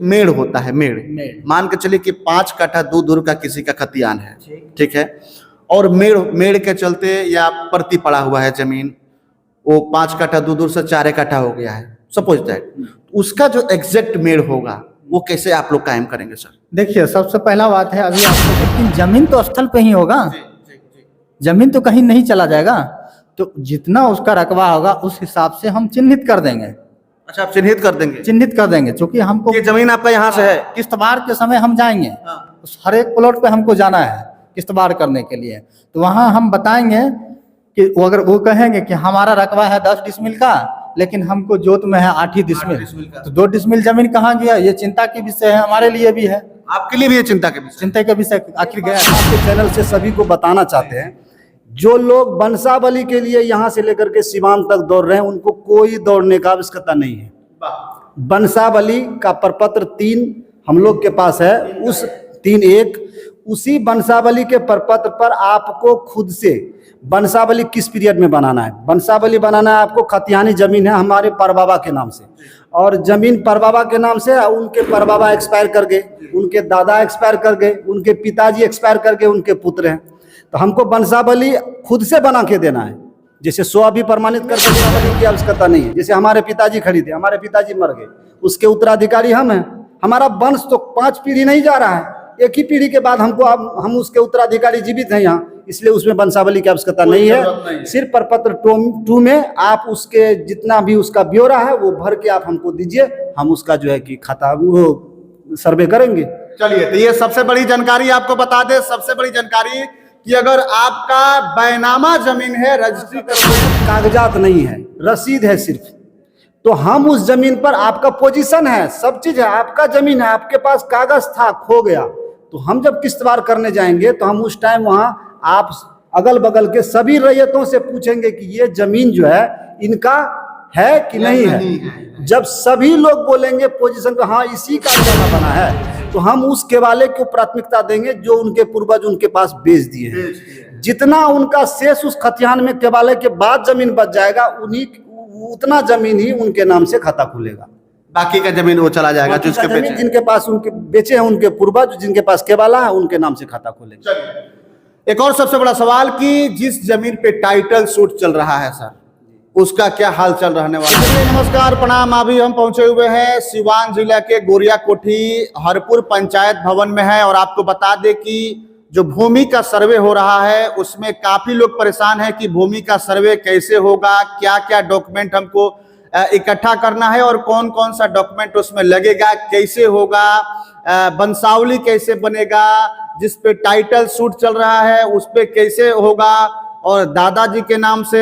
मेड़ होता है, मेड़ मान के चलिए कि 5 कट्ठा दूर का किसी का खतियान है, ठीक है, और मेड़ के चलते या परती पड़ा हुआ है जमीन, वो 5 कट्ठा दूर से 4 कट्ठा हो गया है, सपोज दैट, उसका जो एग्जैक्ट मेड़ होगा वो कैसे आप लोग कायम करेंगे सर? देखिए, सबसे पहला बात है अभी आपको, लेकिन जमीन तो स्थल पे ही होगा, जमीन तो कहीं नहीं चला जाएगा, तो जितना उसका रकबा होगा उस हिसाब से हम चिन्हित कर देंगे। अच्छा, आप चिन्हित कर देंगे? चिन्हित कर देंगे, क्योंकि हमको ये जमीन आपका यहाँ से है, किस्तबार के समय हम जाएंगे, उस हर एक प्लॉट पे हमको जाना है किस्तबार करने के लिए, तो वहाँ हम बताएंगे कि अगर वो कहेंगे कि हमारा रकबा है 10 डिसमिल का, लेकिन हमको जोत में है 8 ही डिसमिल, तो 2 डिसमिल जमीन कहाँ गया, ये चिंता की विषय है, हमारे लिए भी है, आपके लिए भी ये चिंता के विषय आखिर गया। आपके चैनल से सभी को बताना चाहते हैं, जो लोग बंसावली के लिए यहाँ से लेकर के सीवान तक दौड़ रहे हैं, उनको कोई दौड़ने का आवश्यकता नहीं है। बंसावली का प्रपत्र 3 हम लोग के पास है, उस 3-1 उसी बंसावली के प्रपत्र पर आपको खुद से बंसावली किस पीरियड में बनाना है, बंसावली बनाना है आपको, खतियानी जमीन है हमारे परबाबा के नाम से, और जमीन परबाबा के नाम से, उनके परबाबा एक्सपायर कर गए, उनके दादा एक्सपायर कर गए, उनके पिताजी एक्सपायर कर गए, उनके पुत्र हैं, तो हमको बंसावली खुद से बना के देना है। जैसे 100 भी प्रमाणित कर बंसावली की आवश्यकता नहीं है। जैसे हमारे पिताजी खरीदे, हमारे पिताजी मर गए, उसके उत्तराधिकारी हम हैं, हमारा वंश तो 5 पीढ़ी नहीं जा रहा है, एक ही पीढ़ी के बाद हमको हम उसके उत्तराधिकारी जीवित हैं यहाँ, इसलिए उसमें वंशावली की आवश्यकता नहीं है। सिर्फ प्रपत्र 2 में आप उसके जितना भी उसका ब्यौरा है वो भर के आप हमको दीजिए, हम उसका जो है कि खाता वो सर्वे करेंगे। चलिए, तो ये सबसे बड़ी जानकारी आपको बता दे, सबसे बड़ी जानकारी कि अगर आपका बैनामा जमीन है, रजिस्ट्री कागजात नहीं है, रसीद है सिर्फ, तो हम उस जमीन पर, आपका पोजीशन है, सब चीज है, आपका जमीन है, आपके पास कागज था, खो गया, तो हम जब किस्तवार करने जाएंगे तो हम उस टाइम वहाँ आप अगल बगल के सभी रैयतों से पूछेंगे कि ये जमीन जो है इनका है कि नहीं है। जब सभी लोग बोलेंगे पोजीशन पे हाँ इसी का जगह बना है, तो हम उस केवाले को प्राथमिकता देंगे जो उनके पूर्वज उनके पास बेच दिए हैं। जितना उनका शेष उस खतियान में केवाले के बाद जमीन बच जाएगा, उन्हीं उतना जमीन ही उनके नाम से खाता खुलेगा, बाकी का जमीन वो चला जाएगा जिनके पास उनके बेचे हैं, उनके पूर्वज जिनके पास केवाला है, उनके नाम से खाता खुलेगा। एक और सबसे बड़ा सवाल कि जिस जमीन पे टाइटल सूट चल रहा है सर, उसका क्या हाल चल रहने वाला है? नमस्कार, प्रणाम। अभी हम पहुंचे हुए हैं सीवान जिला के गोरिया कोठी हरपुर पंचायत भवन में है, और आपको बता दें कि जो भूमि का सर्वे हो रहा है उसमें काफी लोग परेशान है कि भूमि का सर्वे कैसे होगा, क्या क्या डॉक्यूमेंट हमको इकट्ठा करना है और कौन कौन सा डॉक्यूमेंट उसमें लगेगा, कैसे होगा, बंसावली कैसे बनेगा, जिस पे टाइटल सूट चल रहा है उस पे कैसे होगा, और दादाजी के नाम से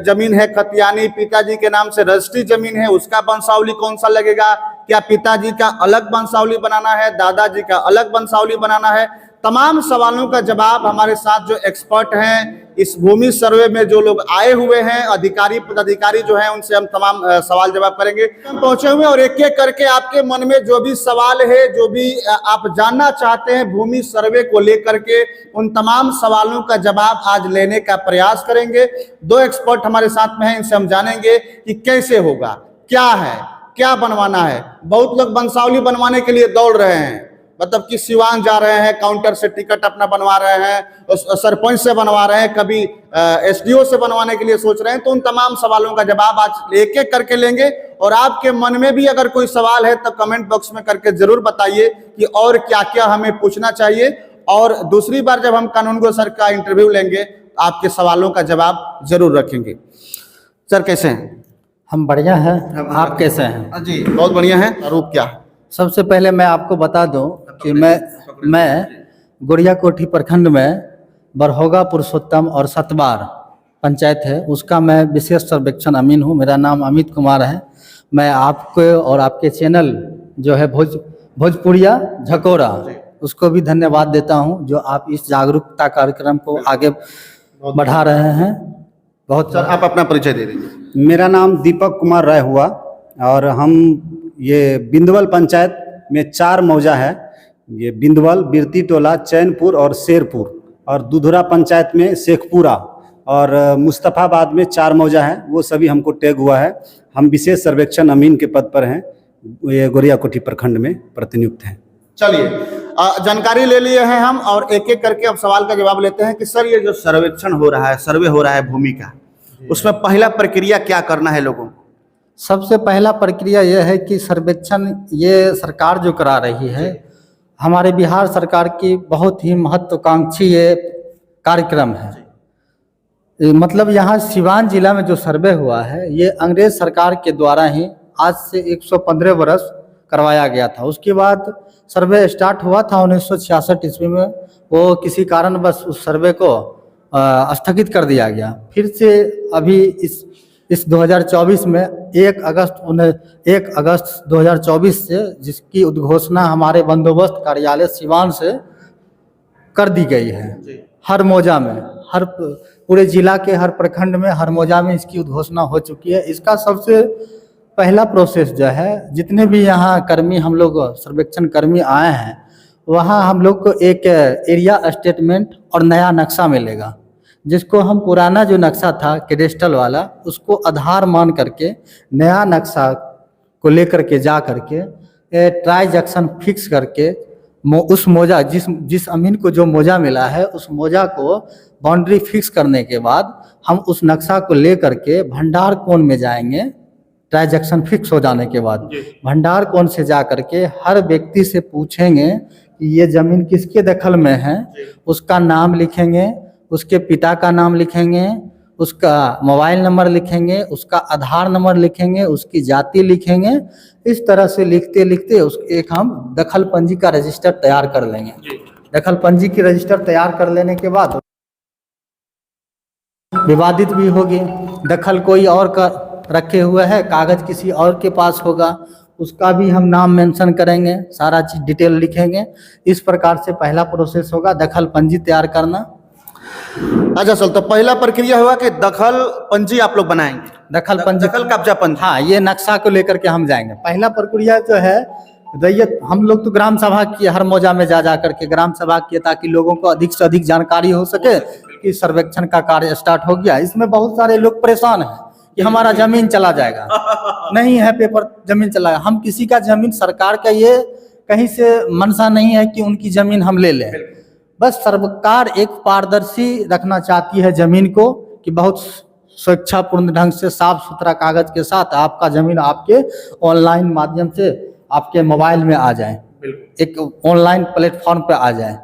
जमीन है खतियानी, पिताजी के नाम से रजिस्ट्री जमीन है, उसका वंशावली कौन सा लगेगा, क्या पिताजी का अलग वंशावली बनाना है, दादाजी का अलग वंशावली बनाना है, तमाम सवालों का जवाब हमारे साथ जो एक्सपर्ट हैं इस भूमि सर्वे में जो लोग आए हुए हैं, अधिकारी पदाधिकारी जो हैं, उनसे हम तमाम सवाल जवाब करेंगे। हम पहुंचे हुए और एक एक करके आपके मन में जो भी सवाल है, जो भी आप जानना चाहते हैं भूमि सर्वे को लेकर के, उन तमाम सवालों का जवाब आज लेने का प्रयास करेंगे। 2 एक्सपर्ट हमारे साथ में हैं, इनसे हम जानेंगे कि कैसे होगा, क्या है, क्या बनवाना है। बहुत लोग वंशावली बनवाने के लिए दौड़ रहे हैं, मतलब कि सिवान जा रहे हैं, काउंटर से टिकट अपना बनवा रहे हैं, सरपंच से बनवा रहे हैं, कभी एसडीओ से बनवाने के लिए सोच रहे हैं। तो उन तमाम सवालों का जवाब आज एक एक करके लेंगे, और आपके मन में भी अगर कोई सवाल है तो कमेंट बॉक्स में करके जरूर बताइए कि और क्या क्या हमें पूछना चाहिए, और दूसरी बार जब हम कानूनगो सर का इंटरव्यू लेंगे आपके सवालों का जवाब जरूर रखेंगे। सर कैसे हैं? हम बढ़िया हैं, आप कैसे हैं? जी बहुत बढ़िया है। आरोप क्या है? सबसे पहले मैं आपको बता दूं कि मैं गोरिया कोठी प्रखंड में बरहोगा पुरुषोत्तम और सतबार पंचायत है उसका मैं विशेष सर्वेक्षण अमीन हूं। मेरा नाम अमित कुमार है। मैं आपको और आपके चैनल जो है भोजपुरिया झकोरा, उसको भी धन्यवाद देता हूं जो आप इस जागरूकता कार्यक्रम को आगे बढ़ा रहे हैं। बहुत। सर आप अपना परिचय दे दीजिए। मेरा नाम दीपक कुमार राय हुआ, और हम ये बिंदवल पंचायत में 4 मौजा है, ये बिंदवल, बिरती टोला, चैनपुर और शेरपुर, और दुधुरा पंचायत में शेखपुरा, और मुस्तफ़ाबाद में 4 मौजा है, वो सभी हमको टैग हुआ है। हम विशेष सर्वेक्षण अमीन के पद पर हैं। ये गोरिया कोठी प्रखंड में प्रतिनियुक्त हैं। चलिए, जानकारी ले लिए हैं हम, और एक एक करके अब सवाल का जवाब लेते हैं कि सर ये जो सर्वेक्षण हो रहा है, सर्वे हो रहा है भूमि का, उसमें पहला प्रक्रिया क्या करना है लोगों को? सबसे पहला प्रक्रिया यह है कि सर्वेक्षण ये सरकार जो करा रही है, हमारे बिहार सरकार की बहुत ही महत्वाकांक्षी ये कार्यक्रम है। मतलब यहाँ सिवान जिला में जो सर्वे हुआ है, ये अंग्रेज सरकार के द्वारा ही आज से 115 वर्ष करवाया गया था। उसके बाद सर्वे स्टार्ट हुआ था 1966 ईस्वी में, वो किसी कारणवश उस सर्वे को स्थगित कर दिया गया। फिर से अभी इस 2024 में 1 अगस्त 2024 से जिसकी उद्घोषणा हमारे बंदोबस्त कार्यालय सिवान से कर दी गई है। हर मौजा में, हर पूरे जिला के हर प्रखंड में, हर मौजा में इसकी उद्घोषणा हो चुकी है। इसका सबसे पहला प्रोसेस जो है, जितने भी यहाँ कर्मी हम लोग सर्वेक्षण कर्मी आए हैं, वहाँ हम लोग को एक एरिया स्टेटमेंट और नया नक्शा मिलेगा, जिसको हम पुराना जो नक्शा था कैडेस्ट्रल वाला, उसको आधार मान करके नया नक्शा को लेकर के जा करके ट्रांजैक्शन फिक्स करके उस मौजा जिस अमीन को जो मौजा मिला है, उस मौजा को बाउंड्री फिक्स करने के बाद हम उस नक्शा को ले करके भंडार कोण में जाएंगे। ट्रांजैक्शन फिक्स हो जाने के बाद भंडार कोण से जा करके हर व्यक्ति से पूछेंगे कि ये जमीन किसके दखल में है, उसका नाम लिखेंगे, उसके पिता का नाम लिखेंगे, उसका मोबाइल नंबर लिखेंगे, उसका आधार नंबर लिखेंगे, उसकी जाति लिखेंगे। इस तरह से लिखते लिखते एक हम दखल पंजी का रजिस्टर तैयार कर लेंगे। दखल पंजी की रजिस्टर तैयार कर लेने के बाद विवादित भी होगी। दखल कोई और का रखे हुए है, कागज किसी और के पास होगा, उसका भी हम नाम मेंशन करेंगे, सारा चीज डिटेल लिखेंगे। इस प्रकार से पहला प्रोसेस होगा दखल पंजी तैयार करना। अच्छा सर, तो पहला प्रक्रिया हुआ कि दखल पंजी आप लोग बनाएंगे। दखल पंजी, दखल कब्जा पंजी, हाँ, ये नक्शा को लेकर के हम जाएंगे। पहला प्रक्रिया जो है रैयत, हम लोग तो ग्राम सभा की हर मौजा में जा करके ग्राम सभा किए, ताकि लोगों को अधिक से अधिक जानकारी हो सके कि सर्वेक्षण का कार्य स्टार्ट हो गया। इसमें बहुत सारे लोग परेशान हैं कि हमारा जमीन चला जाएगा, नहीं है पेपर, जमीन चला जाएगा। हम किसी का जमीन, सरकार का ये कहीं से मनसा नहीं है कि उनकी जमीन हम ले लें। बस सरकार एक पारदर्शी रखना चाहती है जमीन को, कि बहुत स्वेच्छापूर्ण ढंग से साफ सुथरा कागज के साथ आपका जमीन आपके ऑनलाइन माध्यम से आपके मोबाइल में आ जाए, एक ऑनलाइन प्लेटफॉर्म पे आ जाए,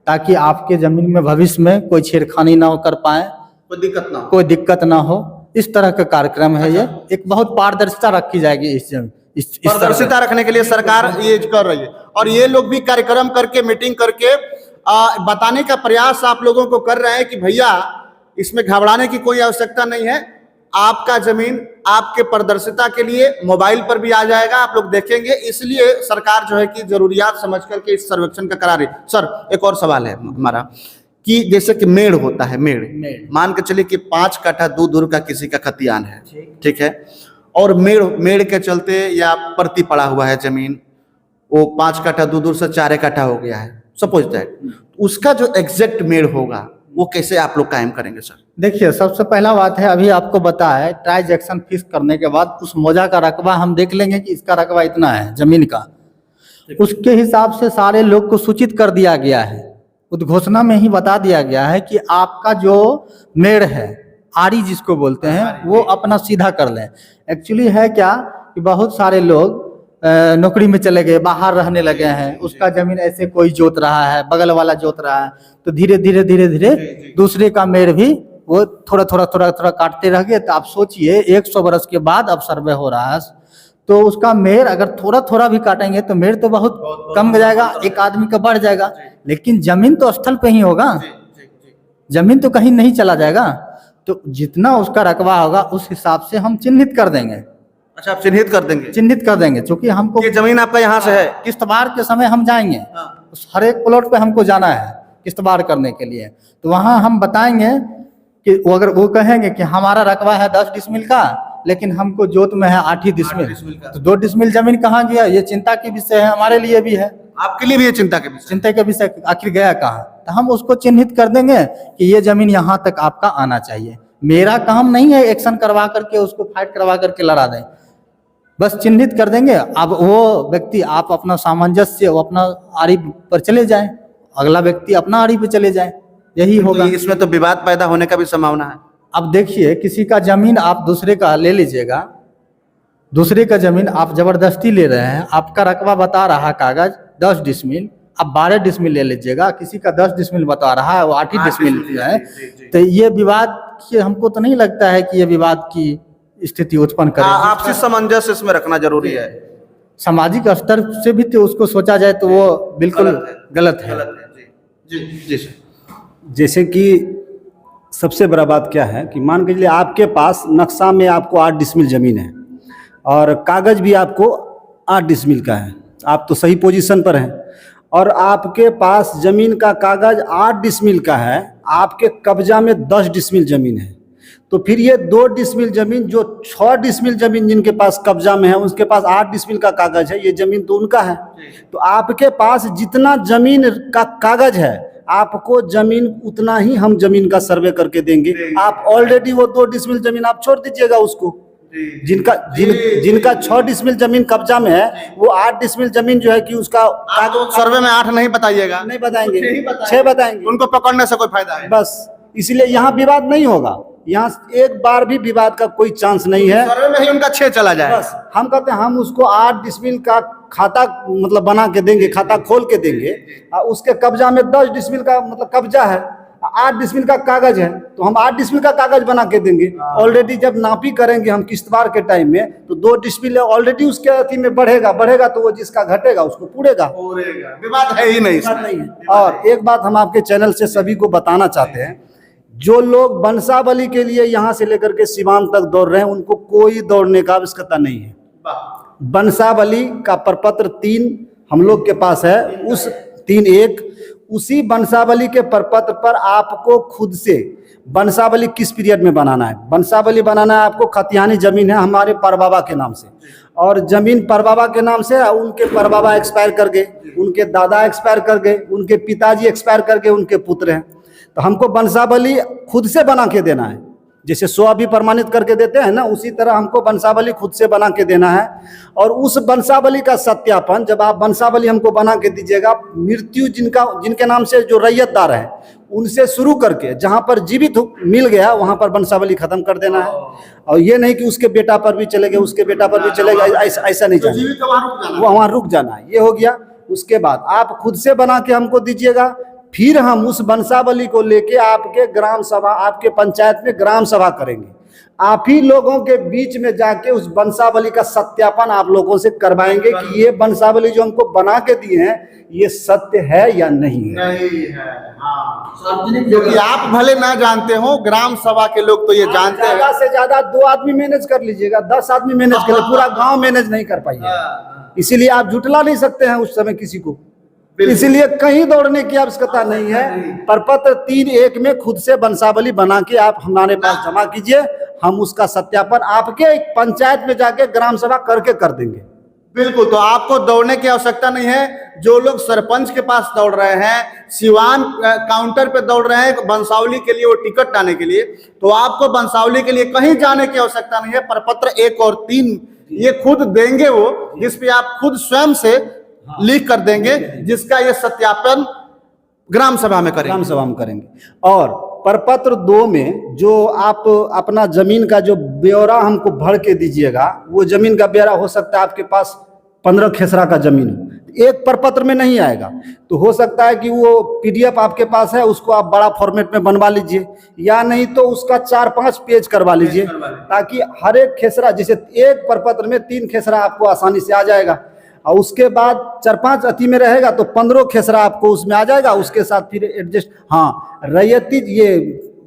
ताकि आपके जमीन में भविष्य में कोई छेड़खानी ना कर पाए, कोई दिक्कत ना हो। इस तरह का कार्यक्रम है। ये एक बहुत पारदर्शिता रखी जाएगी इस पारदर्शिता रखने के लिए सरकार ये कर रही है। और ये लोग भी कार्यक्रम करके, मीटिंग करके बताने का प्रयास आप लोगों को कर रहे हैं कि भैया इसमें घबराने की कोई आवश्यकता नहीं है, आपका जमीन आपके पारदर्शिता के लिए मोबाइल पर भी आ जाएगा, आप लोग देखेंगे। इसलिए सरकार जो है कि जरूरियात समझ करके इस सर्वेक्षण का करा रही। सर, एक और सवाल है हमारा कि जैसे कि मेड़ होता है, मेड़ मान के चलिए कि 5 कट्ठा दूर का किसी का खतियान है, ठीक है, और मेड़ के चलते या परती पड़ा हुआ है जमीन, वो 5 कट्ठा दूर से 4 कट्ठा हो गया है, सपोज दैट, उसका जो एग्जैक्ट मेड़ होगा वो कैसे आप लोग कायम करेंगे सर? देखिए, सबसे पहला बात है, अभी आपको बताया है, ट्रांजैक्शन फिक्स करने के बाद उस मौजा का रकबा हम देख लेंगे कि इसका रकबा इतना है जमीन का। उसके हिसाब से सारे लोग को सूचित कर दिया गया है, उद्घोषणा में ही बता दिया गया है कि आपका जो मेड़ है, आरी जिसको बोलते हैं, वो अपना सीधा कर लें। एक्चुअली है क्या कि बहुत सारे लोग नौकरी में चले गए, बाहर रहने लगे हैं, उसका जमीन ऐसे कोई जोत रहा है, बगल वाला जोत रहा है, तो धीरे धीरे दूसरे का मेड़ भी वो थोड़ा काटते रह गए। तो आप सोचिए 100 वर्ष के बाद अब सर्वे हो रहा है, तो उसका मेड़ अगर थोड़ा भी काटेंगे तो मेड़ तो बहुत कम हो जाएगा, एक आदमी का बढ़ जाएगा, लेकिन जमीन तो स्थल पे ही होगा, जमीन तो कहीं नहीं चला जाएगा। तो जितना उसका रकबा होगा उस हिसाब से हम चिन्हित कर देंगे। अच्छा, आप चिन्हित कर देंगे? चिन्हित कर देंगे, क्योंकि हमको ये जमीन आपका यहाँ से है, किस्तबार के समय हम जाएंगे, उस हर एक प्लॉट पे हमको जाना है किस्तबार करने के लिए। तो वहाँ हम बताएंगे कि अगर वो कहेंगे कि हमारा रकबा है 10 डिसमिल का, लेकिन हमको जोत में है 8 ही डिसमिल, तो 2 डिसमिल जमीन कहाँ गया, ये चिंता की विषय है, हमारे लिए भी है, आपके लिए भी ये चिंता के विषय, आखिर गया कहाँ। तो हम उसको चिन्हित कर देंगे कि ये जमीन यहाँ तक आपका आना चाहिए। मेरा काम नहीं है एक्शन करवा करके उसको फाइट करवा करके लड़ा दें, बस चिन्हित कर देंगे। अब वो व्यक्ति, आप अपना सामंजस्य, वो अपना आरी पर चले जाएं, अगला व्यक्ति अपना आरी पर चले जाए, यही होगा। तो इसमें तो विवाद पैदा होने का भी संभावना है। अब देखिए, किसी का जमीन आप दूसरे का ले लीजिएगा, दूसरे का जमीन आप जबरदस्ती ले रहे हैं, आपका रकबा बता रहा कागज 10 डिसमिल, आप 12 डिसमिल ले लीजिएगा, किसी का 10 डिसमिल बता रहा है, वो 8 ही डिसमिल है, तो ये विवाद की, हमको तो नहीं लगता है कि ये विवाद की स्थिति उत्पन्न करे। आपसी सामंजस्य इसमें रखना जरूरी है। सामाजिक स्तर से भी तो उसको सोचा जाए तो वो बिल्कुल गलत है। जी जी सर। जैसे कि सबसे बड़ा बात क्या है कि मान के चलिए आपके पास नक्शा में आपको 8 डिसमिल ज़मीन है और कागज़ भी आपको 8 डिसमिल का है, आप तो सही पोजीशन पर हैं, और आपके पास ज़मीन का कागज़ 8 डिसमिल का है, आपके कब्जा में 10 डिसमिल ज़मीन है, तो फिर ये 2 डिसमिल ज़मीन, जो 6 डिसमिल ज़मीन जिनके पास कब्जा में है, उसके पास 8 डिसमिल का कागज़ है, ये ज़मीन तो उनका है। तो आपके पास जितना ज़मीन का कागज़ है, आपको ज़मीन उतना ही हम ज़मीन का सर्वे करके देंगे। आप ऑलरेडी वो 2 डिसमिल ज़मीन आप छोड़ दीजिएगा उसको, जिनका 6 डिसमिल ज़मीन कब्जा में है, वो 8 डिसमिल ज़मीन जो है कि उसका सर्वे में 8 नहीं बताइएगा, नहीं बताएंगे, 6 बताएंगे, उनको पकड़ने से कोई फायदा है। बस इसलिए यहाँ विवाद नहीं होगा, यहाँ एक बार भी विवाद का कोई चांस नहीं है। सर्वे में ही उनका 6 चला जाए। बस हम कहते हैं हम उसको 8 डिसमिल का खाता मतलब बना के देंगे, खाता खोल के देंगे, उसके कब्जा में 10 डिसमिल का मतलब कब्जा है, 8 डिसमिल का कागज है, तो हम 8 डिसमिल का कागज बना के देंगे। ऑलरेडी जब नापी करेंगे हम किश्तवाड़ के टाइम में, तो 2 डिसमिल ऑलरेडी उसके अथी में बढ़ेगा, तो वो जिसका घटेगा उसको पूरेगा, विवाद है ही नहीं। और एक बात हम आपके चैनल से सभी को बताना चाहते हैं, जो लोग बंसावली के लिए यहाँ से लेकर के सीवान तक दौड़ रहे हैं, उनको कोई दौड़ने का आवश्यकता नहीं है। बंसावली का प्रपत्र 3 हम लोग के पास है, उस 3-1 उसी बंसावली के प्रपत्र पर आपको खुद से बंसावली किस पीरियड में बनाना है, बंसावली बनाना है आपको। खतियानी जमीन है हमारे परबाबा के नाम से, और जमीन परबाबा के नाम से, उनके परबाबा एक्सपायर कर गए, उनके दादा एक्सपायर कर गए, उनके पिताजी एक्सपायर कर गए, उनके पुत्र हैं, तो हमको बंसावली खुद से बना के देना है। जैसे 100 भी प्रमाणित करके देते हैं ना, उसी तरह हमको बंसावली खुद से बना के देना है। और उस बंसावली का सत्यापन जब आप बंसावली हमको बना के दीजिएगा, मृत्यु जिनके नाम से जो रैयतदार है उनसे शुरू करके जहाँ पर जीवित मिल गया वहाँ पर बंसावली खत्म कर देना है। और ये नहीं कि उसके बेटा पर भी चले गए, उसके बेटा पर भी चले गए, ऐसा नहीं जाना, वो वहाँ रुक जाना है। ये हो गया। उसके बाद आप खुद से बना के हमको दीजिएगा, फिर हम उस बंसावली को लेके आपके ग्राम सभा, आपके पंचायत में ग्राम सभा करेंगे। आप ही लोगों के बीच में जाके उस बंसावली का सत्यापन आप लोगों से करवाएंगे कि ये बंसावली जो हमको बना के दिए हैं ये सत्य है या नहीं है। नहीं है, हाँ। क्योंकि आप भले ना जानते हो, ग्राम सभा के लोग तो ये जानते हैं। ज्यादा से ज्यादा 2 आदमी मैनेज कर लीजिएगा, 10 आदमी मैनेज कर, पूरा गांव मैनेज नहीं कर पाइए। इसीलिए आप जुटला नहीं सकते हैं उस समय किसी को, इसलिए कहीं दौड़ने की आवश्यकता नहीं है। प्रपत्र 3-1 में खुद से बंसावली बना के आप हमारे पास जमा कीजिए, हम उसका सत्यापन आपके पंचायत में जाके ग्राम सभा करके कर देंगे। बिल्कुल, तो आपको दौड़ने की आवश्यकता नहीं है। जो लोग सरपंच के पास दौड़ रहे हैं, सिवान काउंटर पे दौड़ रहे हैं बंसावली के लिए, वो टिकट लाने के लिए, तो आपको बंसावली के लिए कहीं जाने की आवश्यकता नहीं है। प्रपत्र 1 और 3 ये खुद देंगे, वो जिसपे आप खुद स्वयं से लिख कर देंगे, जिसका ये सत्यापन ग्राम सभा में करेंगे। ग्राम सभा में करेंगे। और प्रपत्र 2 में जो आप अपना जमीन का जो ब्यौरा हमको भर के दीजिएगा, वो जमीन का ब्यौरा हो सकता है आपके पास 15 खेसरा का जमीन हो, एक प्रपत्र में नहीं आएगा, तो हो सकता है कि वो PDF आपके पास है, उसको आप बड़ा फॉर्मेट में बनवा लीजिए, या नहीं तो उसका 4-5 पेज करवा लीजिए, ताकि हर एक खेसरा, जैसे एक प्रपत्र में 3 खेसरा आपको आसानी से आ जाएगा, और उसके बाद 4-5 अति में रहेगा तो 15 खेसरा आपको उसमें आ जाएगा। उसके साथ फिर एडजस्ट, हाँ, रैयती ये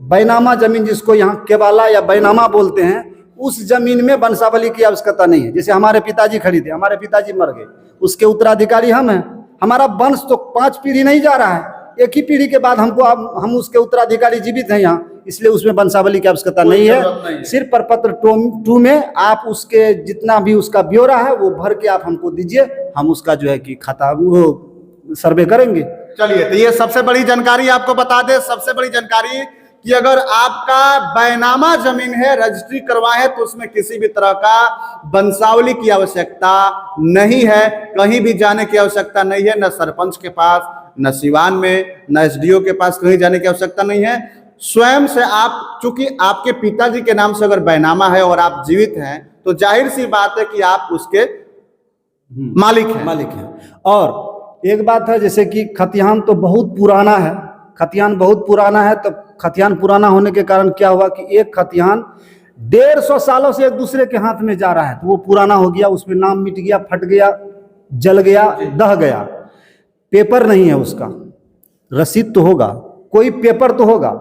बैनामा जमीन जिसको यहाँ केवाला या बैनामा बोलते हैं, उस जमीन में बंसावली की आवश्यकता नहीं है। जैसे हमारे पिताजी खरीदे, हमारे पिताजी मर गए, उसके उत्तराधिकारी हम हैं, हमारा वंश तो 5 पीढ़ी नहीं जा रहा है, एक ही पीढ़ी के बाद हमको हम उसके उत्तराधिकारी जीवित हैं यहाँ, इसलिए उसमें बंसावली की आवश्यकता नहीं है। सिर्फ प्रपत्र 2 में आप उसके जितना भी उसका ब्यौरा है वो भर के आप हमको दीजिए, हम उसका जो है कि खाता वो सर्वे करेंगे। चलिए, तो ये सबसे बड़ी जानकारी आपको बता दे, सबसे बड़ी जानकारी कि अगर आपका बैनामा जमीन है, रजिस्ट्री करवाए है, तो उसमें किसी भी तरह का वंशावली की आवश्यकता नहीं है, कहीं भी जाने की आवश्यकता नहीं है, न सरपंच के पास, न सिवान में, न एसडीओ के पास कहीं जाने की आवश्यकता नहीं है। स्वयं से आप, चूंकि आपके पिताजी के नाम से अगर बैनामा है और आप जीवित हैं, तो जाहिर सी बात है कि आप उसके मालिक हैं। और एक बात है, जैसे कि खतियान तो बहुत पुराना है, खतियान बहुत पुराना है, तो खतियान पुराना होने के कारण क्या हुआ कि एक खतियान 150 सालों से एक दूसरे के हाथ में जा रहा है, तो वो पुराना हो गया, उसमें नाम मिट गया, फट गया, जल गया, दह गया, पेपर नहीं है उसका, रसीद तो होगा, कोई पेपर तो होगा।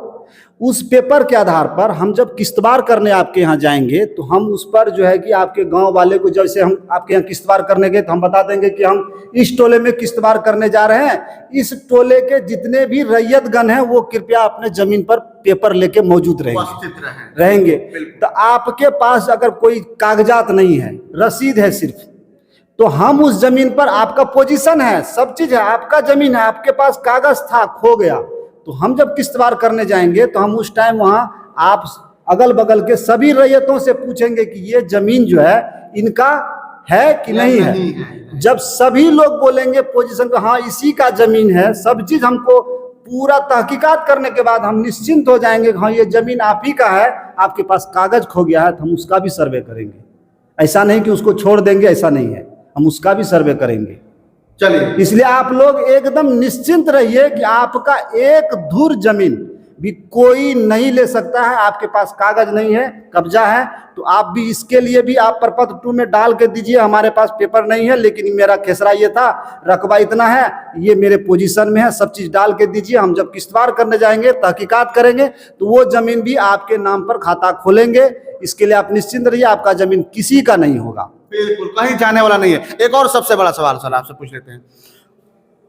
उस पेपर के आधार पर हम जब किस्तवार करने आपके यहाँ जाएंगे, तो हम उस पर जो है कि आपके गांव वाले को, जैसे हम आपके यहाँ किस्तवार करने गए तो हम बता देंगे कि हम इस टोले में किस्तवार करने जा रहे हैं, इस टोले के जितने भी रैयतगण हैं वो कृपया अपने जमीन पर पेपर लेके मौजूद रहेंगे। तो आपके पास अगर कोई कागजात नहीं है, रसीद है सिर्फ, तो हम उस जमीन पर, आपका पोजीशन है, सब चीज है, आपका जमीन है, आपके पास कागज था, खो गया, तो हम जब किस्तवार करने जाएंगे तो हम उस टाइम वहां आप अगल बगल के सभी रैयतों से पूछेंगे कि ये जमीन जो है इनका है कि नहीं है। जब सभी लोग बोलेंगे पोजीशन को, हाँ इसी का जमीन है, सब चीज हमको पूरा तहकीकात करने के बाद हम निश्चिंत हो जाएंगे हाँ ये जमीन आप ही का है, आपके पास कागज खो गया है, तो हम उसका भी सर्वे करेंगे। ऐसा नहीं कि उसको छोड़ देंगे, ऐसा नहीं है, हम उसका भी सर्वे करेंगे। चलिए, इसलिए आप लोग एकदम निश्चिंत रहिए कि आपका एक धुर जमीन भी कोई नहीं ले सकता है। आपके पास कागज नहीं है, कब्जा है, तो आप भी इसके लिए भी आप प्रपत्र 2 में डाल के दीजिए, हमारे पास पेपर नहीं है लेकिन मेरा खेसरा ये था, रकबा इतना है, ये मेरे पोजीशन में है, सब चीज डाल के दीजिए। हम जब किस्तवार करने जाएंगे, तहकीकात करेंगे, तो वो जमीन भी आपके नाम पर खाता खोलेंगे। इसके लिए आप निश्चिंत रहिए, आपका जमीन किसी का नहीं होगा, बिल्कुल कहीं जाने वाला नहीं है। एक और सबसे बड़ा सवाल सर आपसे पूछ लेते हैं,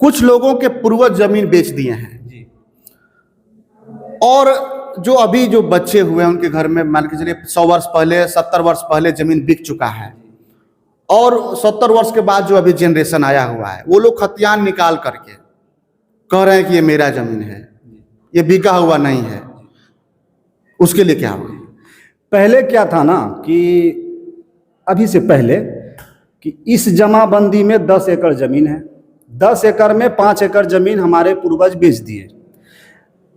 कुछ लोगों के पूर्वज जमीन बेच दिए हैं जी, और जो अभी जो बच्चे हुए हैं उनके घर में मान के चलिए 100 वर्ष पहले, 70 वर्ष पहले जमीन बिक चुका है, और 70 वर्ष के बाद जो अभी जनरेशन आया हुआ है, वो लोग खतियान निकाल करके कह रहे हैं कि ये मेरा जमीन है, ये बिका हुआ नहीं है, उसके लिए क्या होगा? पहले क्या था ना कि अभी से पहले कि इस जमाबंदी में 10 एकड़ जमीन है, 10 एकड़ में 5 एकड़ जमीन हमारे पूर्वज बेच दिए।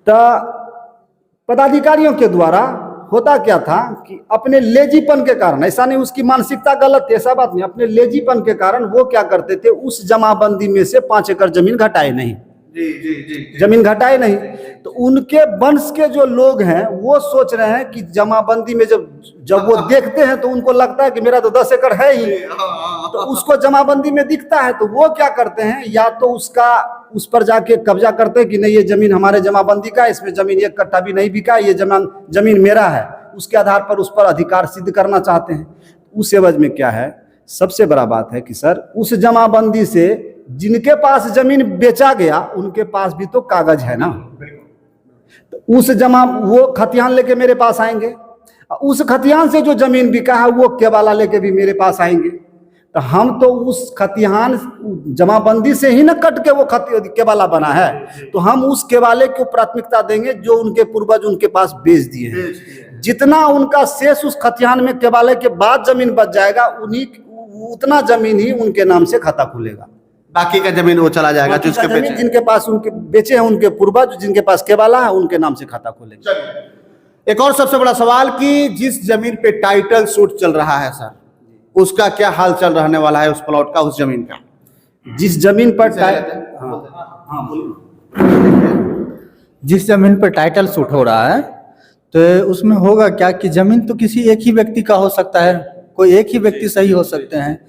तो पदाधिकारियों के द्वारा होता क्या था कि अपने लेजीपन के कारण, ऐसा नहीं उसकी मानसिकता गलत थी, ऐसा बात नहीं, अपने लेजीपन के कारण वो क्या करते थे, उस जमाबंदी में से 5 एकड़ जमीन घटाए नहीं, जी। जमीन घटाए नहीं। तो उनके वंश के जो लोग हैं वो सोच रहे हैं कि जमाबंदी में जब वो देखते हैं तो उनको लगता है कि मेरा तो 10 एकड़ है ही, तो उसको जमाबंदी में दिखता है, तो वो क्या करते हैं, या तो उस पर जाके कब्जा करते हैं कि नहीं ये जमीन हमारे जमाबंदी का है, इसमें जमीन 1 कट्ठा भी नहीं बिका, ये जमीन मेरा है, उसके आधार पर उस पर अधिकार सिद्ध करना चाहते हैं। उस एवज में क्या है, सबसे बड़ा बात है कि सर उस जमाबंदी से जिनके पास जमीन बेचा गया उनके पास भी तो कागज है ना, तो वो खतियान लेके मेरे पास आएंगे, उस खतियान से जो जमीन बिका है वो केवाला लेके भी मेरे पास आएंगे, तो हम तो उस खतियान जमाबंदी से ही ना कट के वो केवाला बना है, तो हम उस केवाले को प्राथमिकता देंगे जो उनके पूर्वज उनके पास बेच दिए हैं। जितना उनका शेष उस खतियान में केवाले के बाद जमीन बच जाएगा, उतना जमीन ही उनके नाम से खाता खुलेगा, बाकी का जमीन वो चला जाएगा जिसके जमीन जिनके पास उनके बेचे हैं उनके पूर्वज, जिनके पास केवाला है उनके नाम से खाता खोलेंगे। एक और सबसे बड़ा सवाल कि जिस जमीन पे टाइटल सूट चल रहा है सर, उसका क्या हाल चल रहने वाला है, उस प्लॉट का, उस जमीन का? जिस जमीन पर जिस जमीन पर टाइटल सूट हो रहा है, तो उसमें होगा क्या कि जमीन तो किसी एक ही व्यक्ति का हो सकता है, कोई एक ही व्यक्ति सही हो सकते हैं।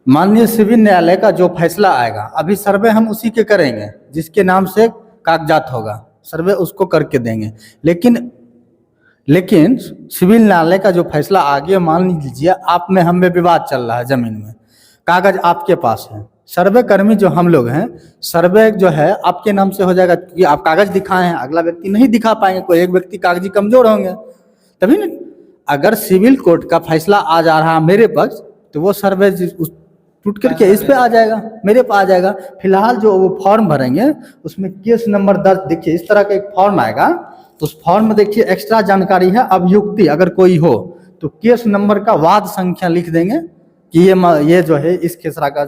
माननीय सिविल न्यायालय का जो फैसला आएगा, अभी सर्वे हम उसी के करेंगे जिसके नाम से कागजात होगा, सर्वे उसको करके देंगे। लेकिन सिविल न्यायालय का जो फैसला आगे, मान लीजिए आप में हम में विवाद चल रहा है, जमीन में कागज आपके पास है, सर्वे कर्मी जो हम लोग हैं, सर्वे जो है आपके नाम से हो जाएगा कि आप कागज दिखाए हैं, अगला व्यक्ति नहीं दिखा पाएंगे, कोई एक व्यक्ति कागजी कमजोर होंगे, तभी ना। अगर सिविल कोर्ट का फैसला आ जा रहा है मेरे पक्ष, तो वो सर्वे टूट करके इस पे आ जाएगा, मेरे पे आ जाएगा। फिलहाल जो वो फॉर्म भरेंगे उसमें केस नंबर 10, देखिए इस तरह का एक फॉर्म आएगा, तो उस फॉर्म में देखिए एक्स्ट्रा जानकारी है, अभियुक्ति अगर कोई हो तो केस नंबर का वाद संख्या लिख देंगे कि ये जो है इस खेसरा का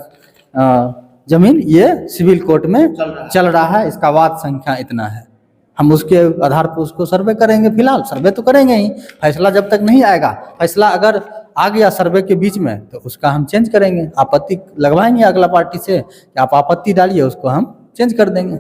जमीन ये सिविल कोर्ट में चल रहा है, इसका वाद संख्या इतना है। हम उसके आधार पर उसको सर्वे करेंगे। फिलहाल सर्वे तो करेंगे ही, फैसला जब तक नहीं आएगा, फैसला अगर आ गया सर्वे के बीच में तो उसका हम चेंज करेंगे, आपत्ति लगवाएंगे अगला पार्टी से कि आप आपत्ति डालिए, उसको हम चेंज कर देंगे।